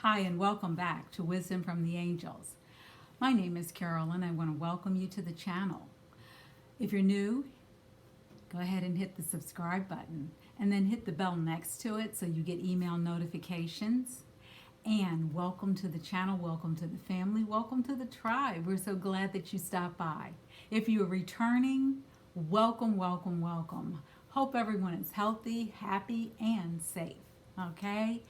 Hi, and welcome back to Wisdom from the Angels. My name is Carolyn. I want to welcome you to the channel. If you're new, go ahead and hit the subscribe button and then hit the bell next to it so you get email notifications. And welcome to the channel, welcome to the family, welcome to the tribe. We're so glad that you stopped by. If you're returning, welcome, welcome, welcome. Hope everyone is healthy, happy, and safe. Okay?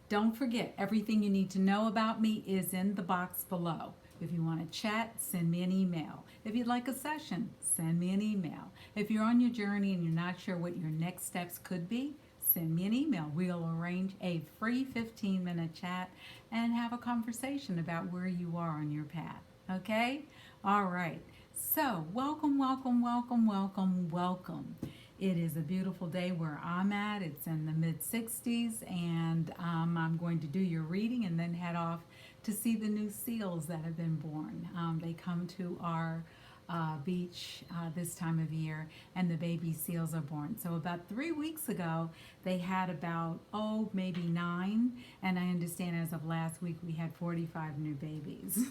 Don't forget, everything you need to know about me is in the box below. If you want to chat, send me an email. If you'd like a session, send me an email. If you're on your journey and you're not sure what your next steps could be, send me an email. We'll arrange a free 15-minute chat and have a conversation about where you are on your path. Okay? All right. So, welcome, welcome, welcome, welcome, welcome. It is a beautiful day where I'm at. It's in the mid 60s, and I'm going to do your reading and then head off to see the new seals that have been born. They come to our beach this time of year, and the baby seals are born. So about 3 weeks ago, they had about, maybe 9, and I understand as of last week we had 45 new babies.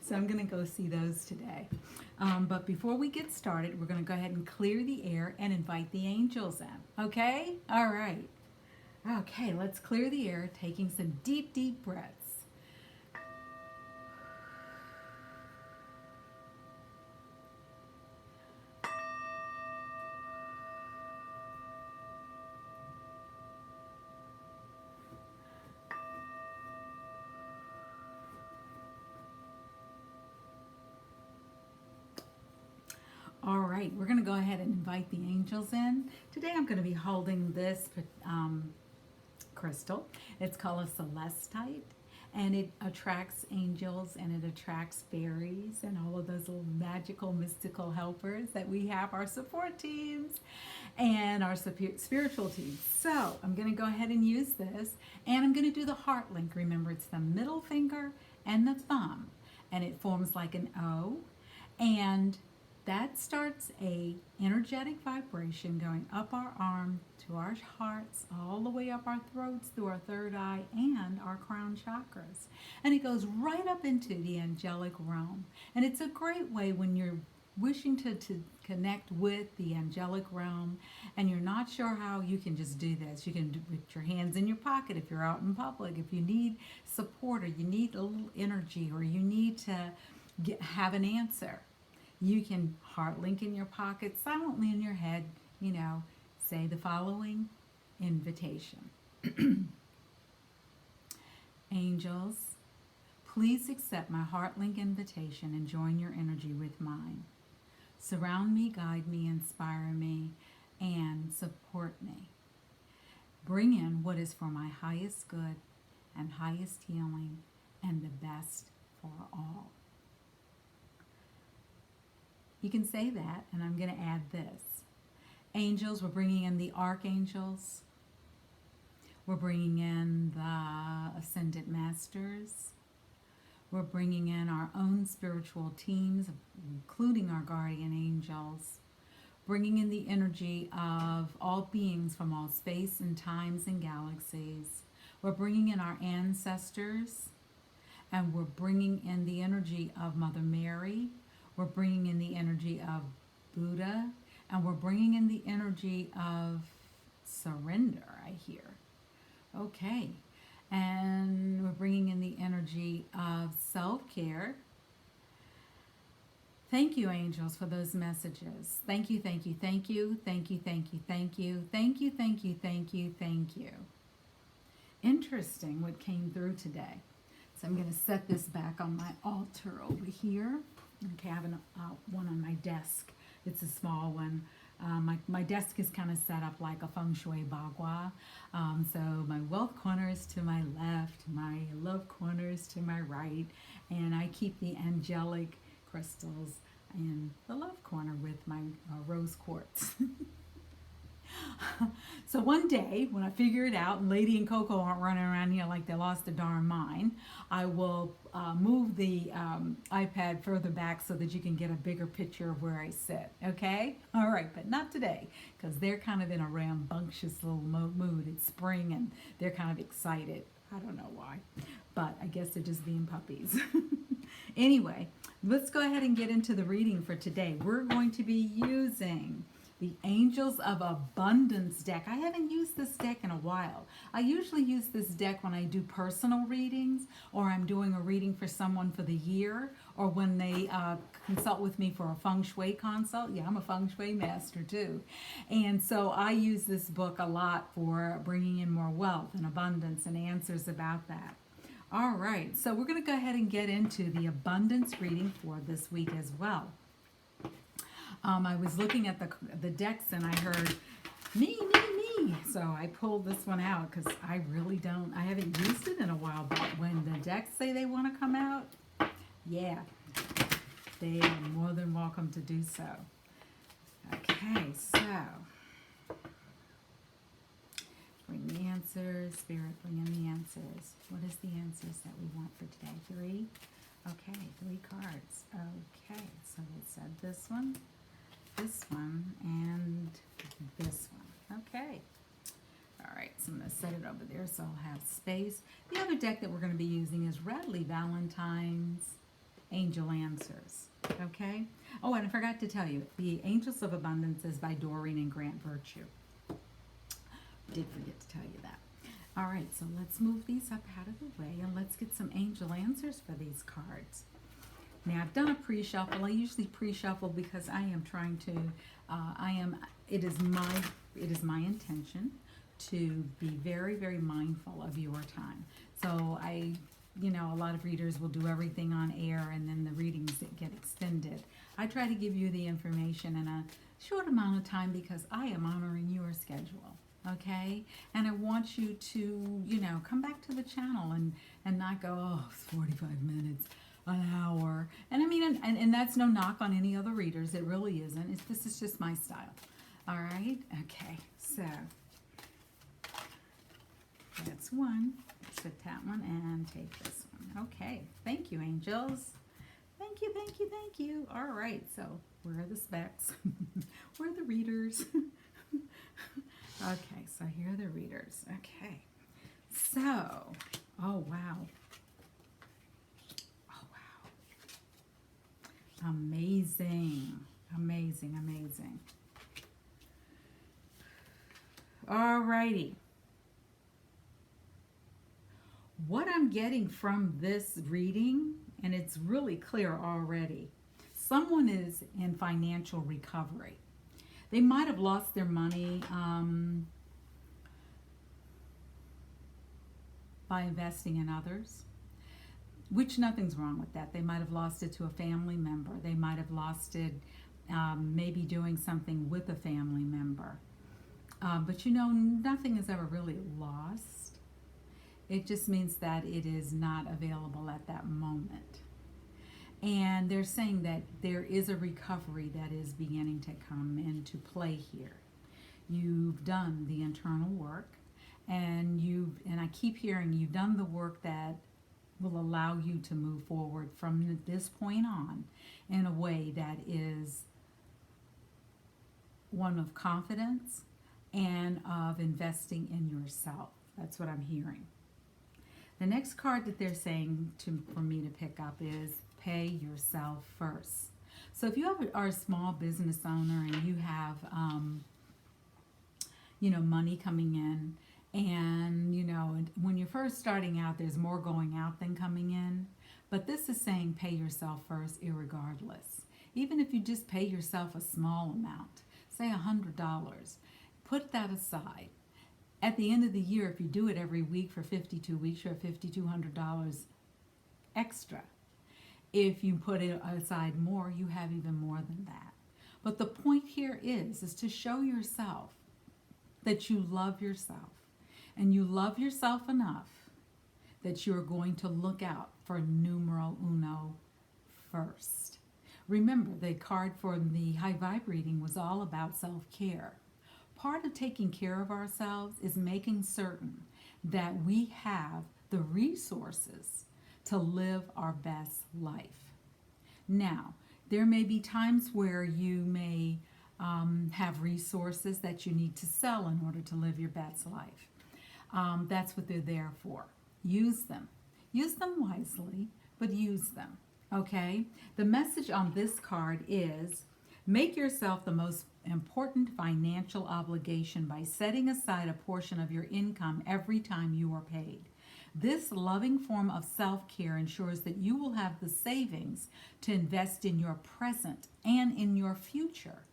So I'm going to go see those today. But before we get started, we're going to go ahead and clear the air and invite the angels in. Okay? All right. Okay, let's clear the air, taking some deep, deep breaths. All right, we're going to go ahead and invite the angels in. Today I'm going to be holding this crystal. It's called a celestite, and it attracts angels and it attracts fairies and all of those little magical, mystical helpers that we have, our support teams and our spiritual teams. So I'm going to go ahead and use this, and I'm going to do the heart link. Remember, it's the middle finger and the thumb, and it forms like an O, and that starts a energetic vibration going up our arm to our hearts, all the way up our throats, through our third eye and our crown chakras. And it goes right up into the angelic realm. And it's a great way when you're wishing to connect with the angelic realm and you're not sure how, you can just do this. You can put your hands in your pocket if you're out in public, if you need support or you need a little energy or you need to have an answer. You can heart link in your pocket, silently in your head, say the following invitation. Angels, please accept my heart link invitation and join your energy with mine. Surround me, guide me, inspire me, and support me. Bring in what is for my highest good and highest healing and the best for all. You can say that, and I'm going to add this. Angels, we're bringing in the archangels. We're bringing in the ascended masters. We're bringing in our own spiritual teams, including our guardian angels. Bringing in the energy of all beings from all space and times and galaxies. We're bringing in our ancestors, and we're bringing in the energy of Mother Mary. We're bringing in the energy of Buddha, and we're bringing in the energy of surrender, I hear. Okay. And we're bringing in the energy of self-care. Thank you, angels, for those messages. Thank you, thank you, thank you, thank you, thank you, thank you, thank you, thank you, thank you, thank you. Interesting what came through today. So I'm going to set this back on my altar over here. Okay, I have one on my desk. It's a small one. My desk is kind of set up like a feng shui bagua. So my wealth corner is to my left, my love corner is to my right, and I keep the angelic crystals in the love corner with my rose quartz. So one day, when I figure it out and Lady and Coco aren't running around here like they lost their darn mind, I will move the iPad further back so that you can get a bigger picture of where I sit, okay? All right, but not today, because they're kind of in a rambunctious little mood. It's spring and they're kind of excited. I don't know why, but I guess they're just being puppies. Anyway, let's go ahead and get into the reading for today. We're going to be using the Angels of Abundance deck. I haven't used this deck in a while. I usually use this deck when I do personal readings, or I'm doing a reading for someone for the year, or when they consult with me for a feng shui consult. Yeah, I'm a feng shui master too. And so I use this book a lot for bringing in more wealth and abundance and answers about that. All right, so we're going to go ahead and get into the abundance reading for this week as well. I was looking at the decks and I heard me. So I pulled this one out because I haven't used it in a while, but when the decks say they want to come out, yeah, they are more than welcome to do so. Okay, so bring the answers, Spirit, bring in the answers. What is the answers that we want for today? 3? Okay, 3 cards. Okay, so it said this one, and this one. Okay. All right, so I'm going to set it over there so I'll have space. The other deck that we're going to be using is Radley Valentine's Angel Answers. Okay? Oh, and I forgot to tell you, the Angels of Abundance is by Doreen and Grant Virtue. Did forget to tell you that. All right, so let's move these up out of the way and let's get some angel answers for these cards. Now, I've done a pre-shuffle. I usually pre-shuffle because I am trying to, it is my intention to be very, very mindful of your time. So a lot of readers will do everything on air and then the readings get extended. I try to give you the information in a short amount of time because I am honoring your schedule. Okay, and I want you to, come back to the channel and not go, oh, it's 45 minutes, an hour. And I mean, and that's no knock on any other readers. It really isn't. This is just my style. All right, okay, so that's one. Set that one and take this one. Okay, thank you, angels. Thank you, thank you, thank you. All right, so where are the specs? Where are the readers? Okay, so here are the readers. Okay, so, oh wow. Amazing, amazing, amazing. All righty. What I'm getting from this reading, and it's really clear already, someone is in financial recovery. They might have lost their money by investing in others, which nothing's wrong with that. They might have lost it to a family member. They might have lost it maybe doing something with a family member. But nothing is ever really lost. It just means that it is not available at that moment. And they're saying that there is a recovery that is beginning to come into play here. You've done the internal work, and I keep hearing you've done the work that will allow you to move forward from this point on in a way that is one of confidence and of investing in yourself. That's what I'm hearing. The next card that they're saying for me to pick up is pay yourself first. So if you are a small business owner and you have, money coming in, and, when you're first starting out, there's more going out than coming in. But this is saying pay yourself first irregardless. Even if you just pay yourself a small amount, say $100, put that aside. At the end of the year, if you do it every week for 52 weeks, you're $5,200 extra. If you put it aside more, you have even more than that. But the point here is to show yourself that you love yourself. And you love yourself enough that you're going to look out for numero uno first. Remember, the card for the high vibe reading was all about self-care. Part of taking care of ourselves is making certain that we have the resources to live our best life. Now, there may be times where you may have resources that you need to sell in order to live your best life. That's what they're there for. use them. Use them wisely, but use them. Okay? The message on this card is make yourself the most important financial obligation by setting aside a portion of your income every time you are paid. This loving form of self-care ensures that you will have the savings to invest in your present and in your future.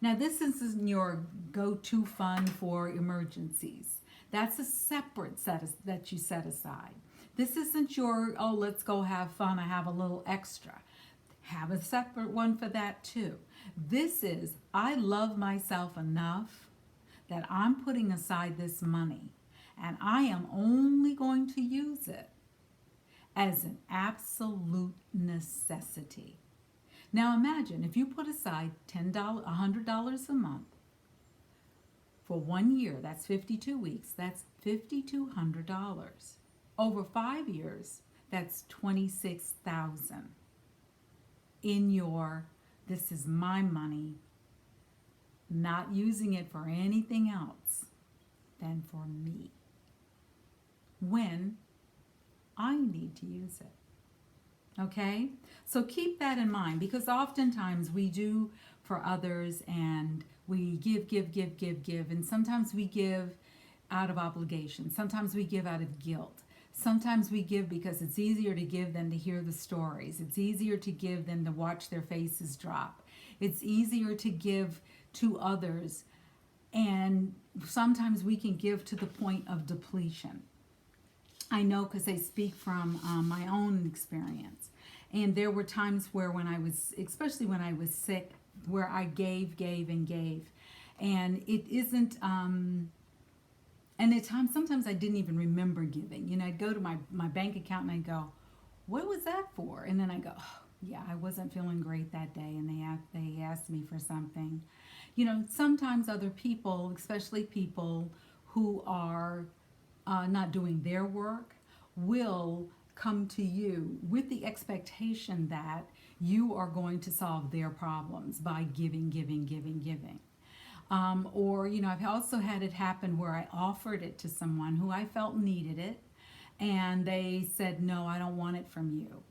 Now, this isn't your go-to fund for emergencies. That's a separate set that you set aside. This isn't your, oh, let's go have fun, I have a little extra. Have a separate one for that too. This is, I love myself enough that I'm putting aside this money and I am only going to use it as an absolute necessity. Now imagine if you put aside $100 a month for 1 year, that's 52 weeks, that's $5,200. Over 5 years, that's $26,000 in your, this is my money, not using it for anything else than for me when I need to use it. Okay? So keep that in mind, because oftentimes we do for others and we give, and sometimes we give out of obligation. Sometimes we give out of guilt. Sometimes we give because it's easier to give than to hear the stories. It's easier to give than to watch their faces drop. It's easier to give to others, and sometimes we can give to the point of depletion. I know because I speak from my own experience. And there were times where when I was, especially when I was sick, where I gave. And it isn't, and at times, sometimes I didn't even remember giving. You know, I'd go to my bank account and I'd go, what was that for? And then I go, oh, yeah, I wasn't feeling great that day. And they asked me for something. You know, sometimes other people, especially people who are not doing their work, will come to you with the expectation that you are going to solve their problems by giving. Or, you know, I've also had it happen where I offered it to someone who I felt needed it, and they said, no, I don't want it from you.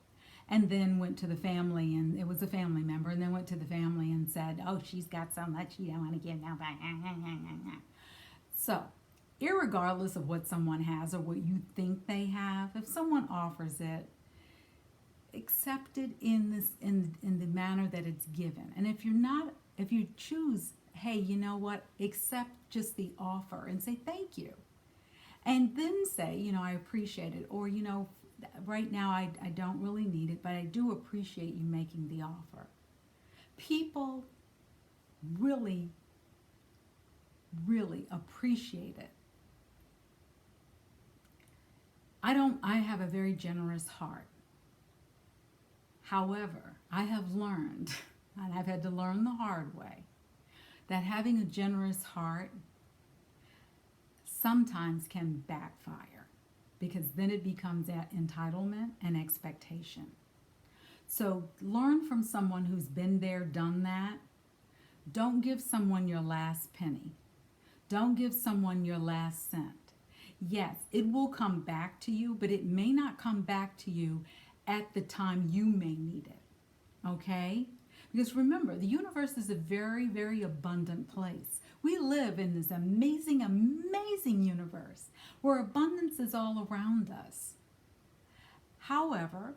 And then went to the family, and it was a family member, and then went to the family and said, oh, she's got so much you don't want to give now. So, irregardless of what someone has or what you think they have, if someone offers it, accept it in the manner that it's given. And if you choose, hey, you know what, accept just the offer and say thank you. And then say, you know, I appreciate it. Or, you know, right now I don't really need it, but I do appreciate you making the offer. People really, really appreciate it. I have a very generous heart. However, I have learned, and I've had to learn the hard way, that having a generous heart sometimes can backfire, because then it becomes that entitlement and expectation. So learn from someone who's been there, done that. Don't give someone your last penny. Don't give someone your last cent. Yes, it will come back to you, but it may not come back to you at the time you may need it. Okay? Because remember, the universe is a very, very abundant place. We live in this amazing, amazing universe where abundance is all around us. However,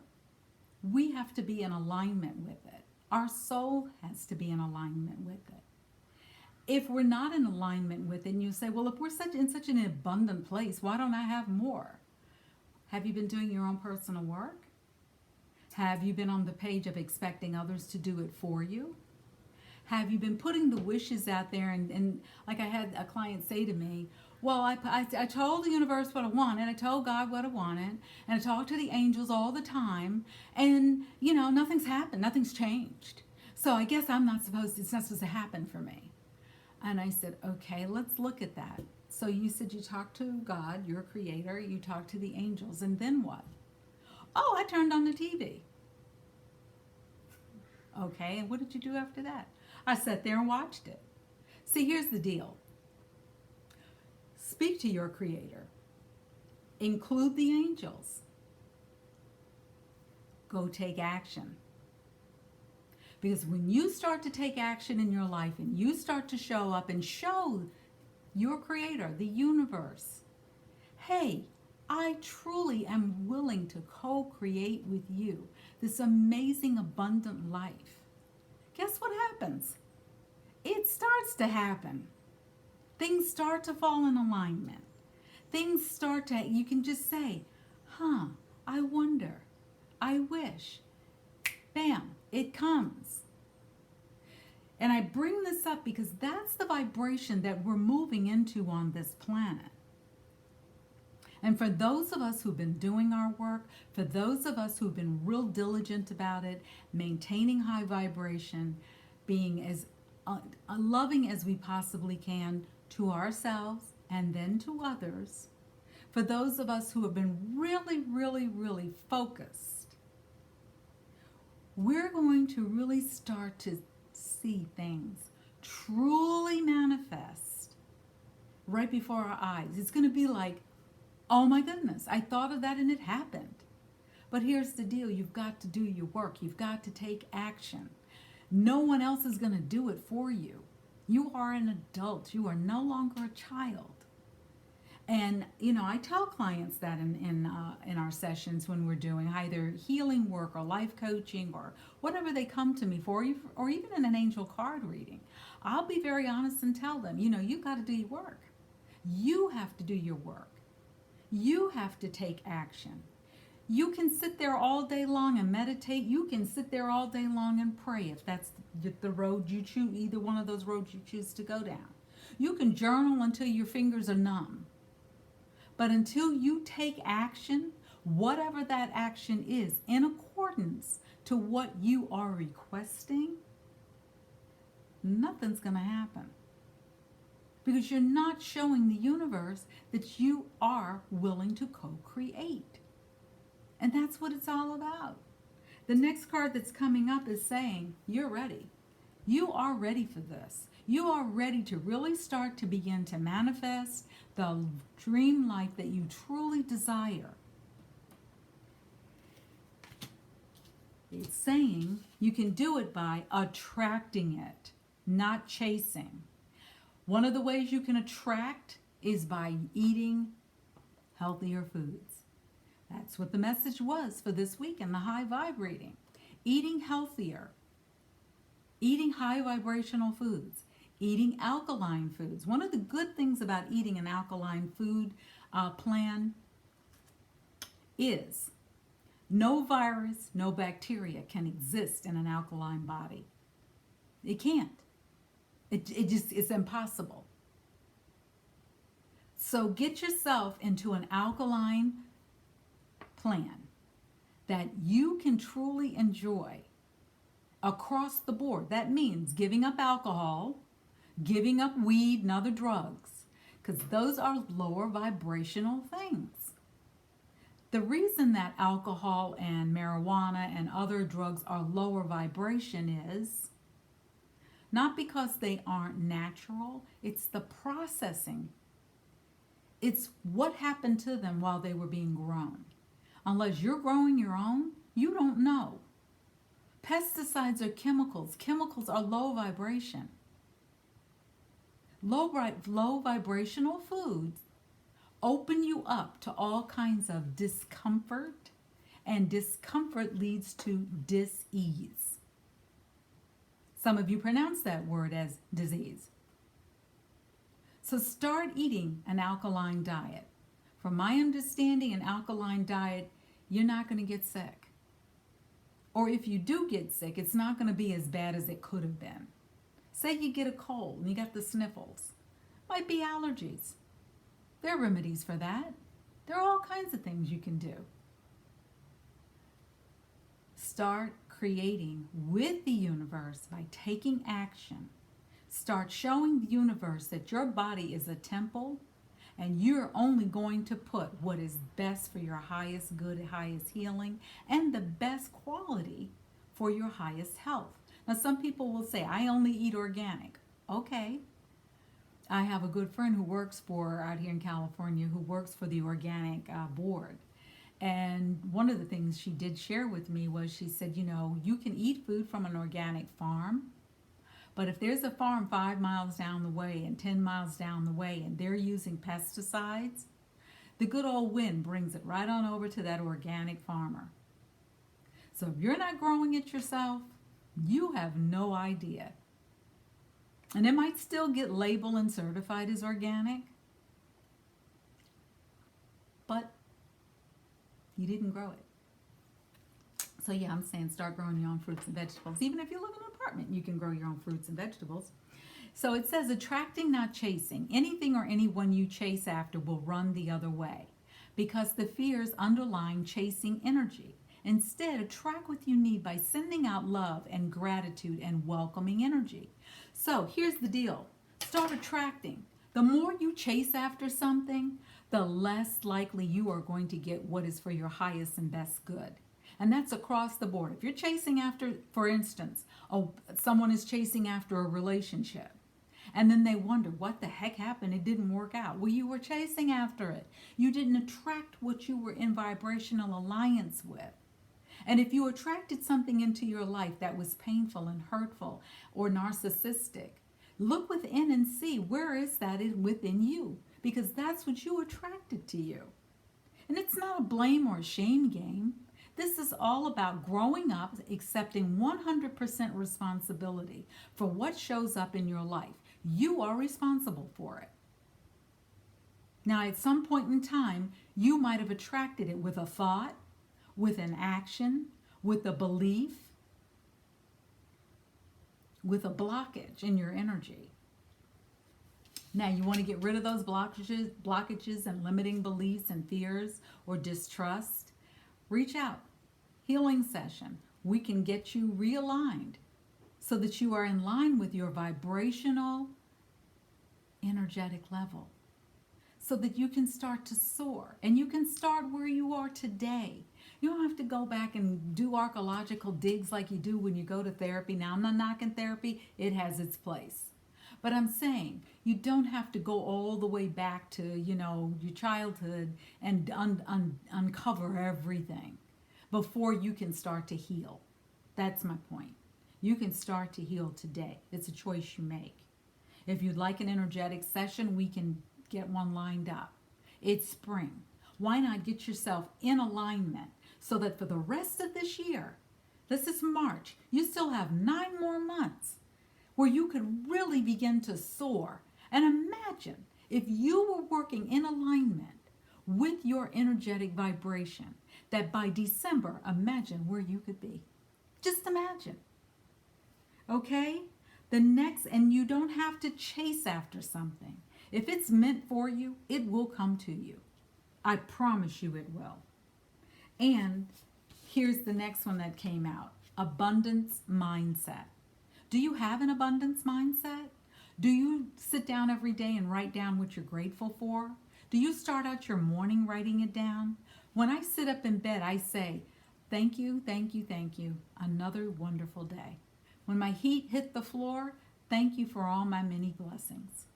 we have to be in alignment with it. Our soul has to be in alignment with it. If we're not in alignment with it, and you say, well, if we're in such an abundant place, why don't I have more? Have you been doing your own personal work? Have you been on the page of expecting others to do it for you? Have you been putting the wishes out there? And like I had a client say to me, well, I told the universe what I wanted. I told God what I wanted. And I talked to the angels all the time. And, you know, nothing's happened. Nothing's changed. So I guess it's not supposed to happen for me. And I said, okay, let's look at that. So you said you talked to God, your creator. You talked to the angels. And then what? Oh, I turned on the TV. Okay, and what did you do after that? I sat there and watched it. See, here's the deal. Speak to your creator. include the angels. Go take action. Because when you start to take action in your life and you start to show up and show your creator, the universe, hey, I truly am willing to co-create with you this amazing, abundant life. Guess what happens? It starts to happen. Things start to fall in alignment. Things start to, you can just say, I wonder, I wish. Bam, it comes. And I bring this up because that's the vibration that we're moving into on this planet. And for those of us who've been doing our work, for those of us who've been real diligent about it, maintaining high vibration, being as loving as we possibly can to ourselves and then to others, for those of us who have been really, really, really focused, we're going to really start to see things truly manifest right before our eyes. It's going to be like, oh my goodness, I thought of that and it happened. But here's the deal. You've got to do your work. You've got to take action. No one else is going to do it for you. You are an adult. You are no longer a child. And, I tell clients that in our sessions when we're doing either healing work or life coaching or whatever they come to me for, or even in an angel card reading. I'll be very honest and tell them, you've got to do your work. You have to do your work. You have to take action. You can sit there all day long and meditate. You can sit there all day long and pray if that's the road you choose, either one of those roads you choose to go down. You can journal until your fingers are numb. But until you take action, whatever that action is, in accordance to what you are requesting, nothing's going to happen. Because you're not showing the universe that you are willing to co-create. And that's what it's all about. The next card that's coming up is saying, you're ready. You are ready for this. You are ready to really start to begin to manifest the dream life that you truly desire. It's saying you can do it by attracting it, not chasing. One of the ways you can attract is by eating healthier foods. That's what the message was for this week in the high vibrating. Eating healthier. Eating high vibrational foods. Eating alkaline foods. One of the good things about eating an alkaline food plan is no virus, no bacteria can exist in an alkaline body. It can't. It's impossible. So get yourself into an alkaline plan that you can truly enjoy across the board. That means giving up alcohol, giving up weed and other drugs, because those are lower vibrational things. The reason that alcohol and marijuana and other drugs are lower vibration is not because they aren't natural, it's the processing. It's what happened to them while they were being grown. Unless you're growing your own, you don't know. Pesticides are chemicals. Chemicals are low vibration. Low vibrational foods open you up to all kinds of discomfort, and discomfort leads to dis-ease. Some of you pronounce that word as disease. So start eating an alkaline diet. From my understanding, an alkaline diet, you're not going to get sick. Or if you do get sick, it's not going to be as bad as it could have been. Say you get a cold and you got the sniffles. Might be allergies. There are remedies for that. There are all kinds of things you can do. Start creating with the universe by taking action. Start showing the universe that your body is a temple and you're only going to put what is best for your highest good, highest healing, and the best quality for your highest health. Now, some people will say, I only eat organic. Okay. I have a good friend who works for, out here in California, who works for the organic board. And one of the things she did share with me was she said, you can eat food from an organic farm, but if there's a farm 5 miles down the way and 10 miles down the way and they're using pesticides, the good old wind brings it right on over to that organic farmer. So if you're not growing it yourself, you have no idea. And it might still get labeled and certified as organic, but you didn't grow it. So yeah, I'm saying start growing your own fruits and vegetables. Even if you live in an apartment, you can grow your own fruits and vegetables. So it says attracting, not chasing. Anything or anyone you chase after will run the other way because the fears underlying chasing energy. Instead, attract what you need by sending out love and gratitude and welcoming energy. So here's the deal. Start attracting. The more you chase after something, the less likely you are going to get what is for your highest and best good. And that's across the board. If you're chasing after, for instance, someone is chasing after a relationship, and then they wonder, what the heck happened? It didn't work out. Well, you were chasing after it. You didn't attract what you were in vibrational alliance with. And if you attracted something into your life that was painful and hurtful or narcissistic, look within and see where is that within you, because that's what you attracted to you. And it's not a blame or a shame game. This is all about growing up, accepting 100% responsibility for what shows up in your life. You are responsible for it. Now, at some point in time, you might have attracted it with a thought, with an action, with a belief, with a blockage in your energy. Now, you want to get rid of those blockages and limiting beliefs and fears or distrust? Reach out. Healing session. We can get you realigned so that you are in line with your vibrational, energetic level, so that you can start to soar. And you can start where you are today. You don't have to go back and do archaeological digs like you do when you go to therapy. Now, I'm not knocking therapy. It has its place. But I'm saying you don't have to go all the way back to, your childhood and uncover everything before you can start to heal. That's my point. You can start to heal today. It's a choice you make. If you'd like an energetic session, we can get one lined up. It's spring. Why not get yourself in alignment so that for the rest of this year, this is March, you still have 9 more months where you could really begin to soar. And imagine if you were working in alignment with your energetic vibration, that by December, imagine where you could be. Just imagine. Okay? And you don't have to chase after something. If it's meant for you, it will come to you. I promise you it will. And here's the next one that came out. Abundance mindset. Do you have an abundance mindset? Do you sit down every day and write down what you're grateful for? Do you start out your morning writing it down? When I sit up in bed, I say, thank you, thank you, thank you. Another wonderful day. When my feet hit the floor, thank you for all my many blessings.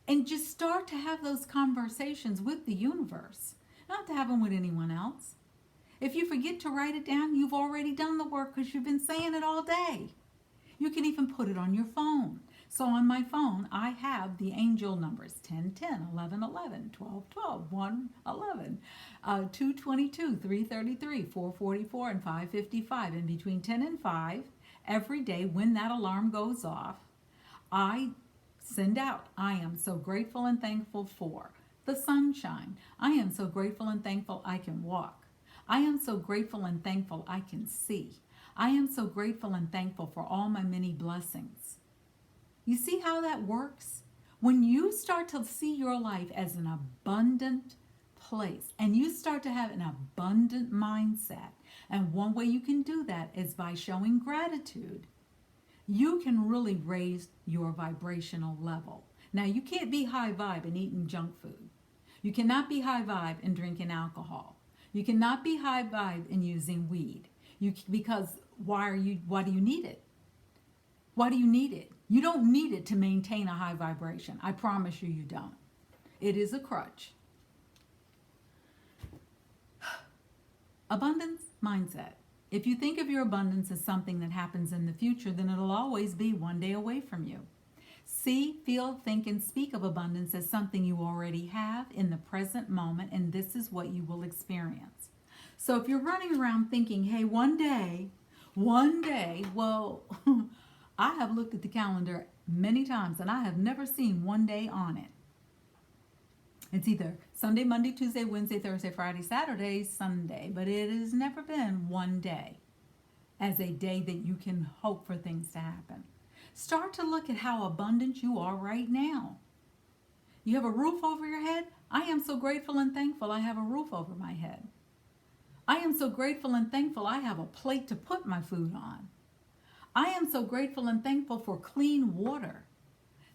And just start to have those conversations with the universe, not to have them with anyone else. If you forget to write it down, you've already done the work because you've been saying it all day. You can even put it on your phone. So on my phone, I have the angel numbers 10, 10, 11, 11, 12, 12, 1, 11, 222, 333, 444, and 555. And between 10 and 5, every day when that alarm goes off, I send out, I am so grateful and thankful for the sunshine. I am so grateful and thankful I can walk. I am so grateful and thankful I can see. I am so grateful and thankful for all my many blessings. You see how that works? When you start to see your life as an abundant place and you start to have an abundant mindset, and one way you can do that is by showing gratitude, you can really raise your vibrational level. Now, you can't be high vibe and eating junk food. You cannot be high vibe and drinking alcohol. You cannot be high vibe and using weed. Because why do you need it? Why do you need it? You don't need it to maintain a high vibration. I promise you, you don't. It is a crutch. Abundance mindset. If you think of your abundance as something that happens in the future, then it'll always be one day away from you. See, feel, think, and speak of abundance as something you already have in the present moment, and this is what you will experience. So if you're running around thinking, hey, one day, well, I have looked at the calendar many times and I have never seen one day on it. It's either Sunday, Monday, Tuesday, Wednesday, Thursday, Friday, Saturday, Sunday, but it has never been one day as a day that you can hope for things to happen. Start to look at how abundant you are right now. You have a roof over your head? I am so grateful and thankful I have a roof over my head. I am so grateful and thankful I have a plate to put my food on. I am so grateful and thankful for clean water.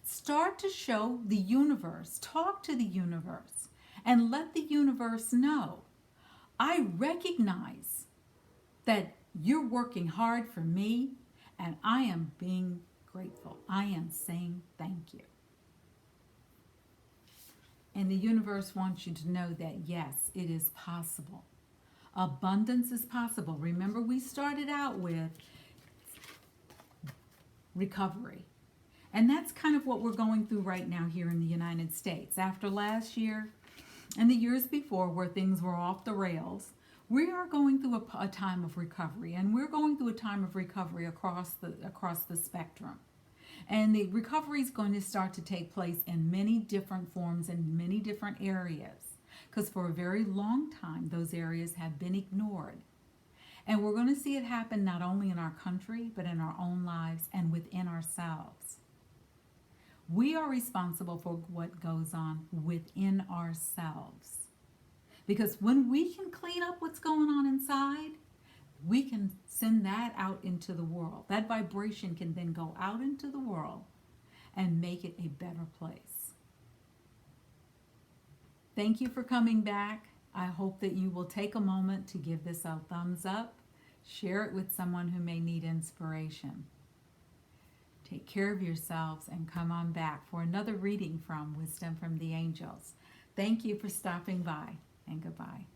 Start to show the universe, talk to the universe, and let the universe know, I recognize that you're working hard for me, and I am being grateful. I am saying thank you. And the universe wants you to know that, yes, it is possible. Abundance is possible. Remember, we started out with recovery. And that's kind of what we're going through right now here in the United States. After last year and the years before where things were off the rails, we are going through a time of recovery. And we're going through a time of recovery across the spectrum. And the recovery is going to start to take place in many different forms in many different areas. Because for a very long time, those areas have been ignored. And we're going to see it happen not only in our country, but in our own lives and within ourselves. We are responsible for what goes on within ourselves. Because when we can clean up what's going on inside, we can send that out into the world. That vibration can then go out into the world and make it a better place. Thank you for coming back. I hope that you will take a moment to give this a thumbs up. Share it with someone who may need inspiration. Take care of yourselves and come on back for another reading from Wisdom from the Angels. Thank you for stopping by, and goodbye.